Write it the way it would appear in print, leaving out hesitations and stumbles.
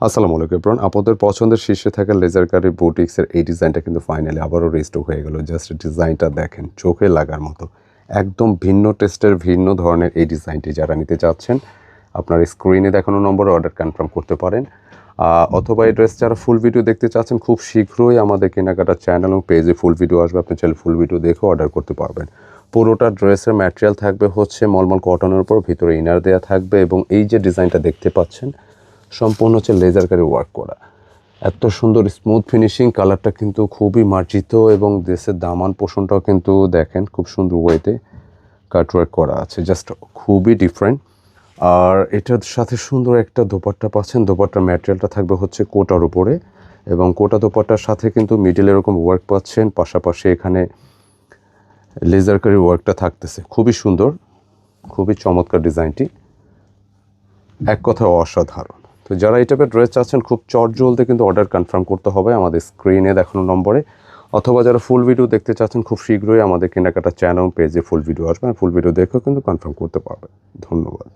আসসালামু আলাইকুম এভরিওয়ান, আপনাদের পছন্দের শীর্ষে থাকা লেজার কারি বুটিক্সের এই ডিজাইনটা কিন্তু ফাইনালি আবারও রিস্টক হয়ে গেল। জাস্ট ডিজাইনটা দেখেন, চোখে লাগার মতো। একদম ভিন্ন টেস্টের, ভিন্ন ধরনের এই ডিজাইনটি যারা নিতে চাচ্ছেন, আপনার স্ক্রিনে দেখানো নম্বরে অর্ডার কনফার্ম করতে পারেন। অথবা এই ড্রেস যারা ফুল ভিডিও দেখতে চাচ্ছেন, খুব শীঘ্রই আমাদের কেনাকাটার চ্যানেল এবং পেজে ফুল ভিডিও আসবে, আপনি চাইলে ফুল ভিডিও দেখে অর্ডার করতে পারবেন। পুরোটা ড্রেসের ম্যাটেরিয়াল থাকবে হচ্ছে মলমল কটনের উপর, ভিতরে ইনার দেওয়া থাকবে এবং এই যে ডিজাইনটা দেখতে পাচ্ছেন সম্পূর্ণ হচ্ছে লেজার কারি ওয়ার্ক করা। এত সুন্দর স্মুথ ফিনিশিং, কালারটা কিন্তু খুবই মার্জিত এবং দেশের দামান পোষণটাও কিন্তু দেখেন খুব সুন্দর ওয়েতে কাটওয়ার্ক করা আছে, জাস্ট খুবই ডিফারেন্ট। আর এটার সাথে সুন্দর একটা দোপাট্টা পাচ্ছেন। দোপাট্টার ম্যাটেরিয়ালটা থাকবে হচ্ছে কোটার উপরে এবং কোটা দোপাট্টার সাথে কিন্তু মিডিল এরকম ওয়ার্ক পাচ্ছেন, পাশাপাশি এখানে লেজার কারি ওয়ার্কটা থাকতেছে। খুবই সুন্দর, খুবই চমৎকার ডিজাইনটি, এক কথা অসাধারণ। তো যারা এই টাইপের ড্রেস চাচ্ছেন খুব চটজলদি কিন্তু অর্ডার কনফার্ম করতে হবে আমাদের স্ক্রিনে দেখানো নম্বরে, অথবা যারা ফুল ভিডিও দেখতে চাচ্ছেন খুব শীঘ্রই আমাদের কেনাকাটা চ্যানেল পেজে ফুল ভিডিও আসবে, ফুল ভিডিও দেখেও কিন্তু কনফার্ম করতে পারবে। ধন্যবাদ।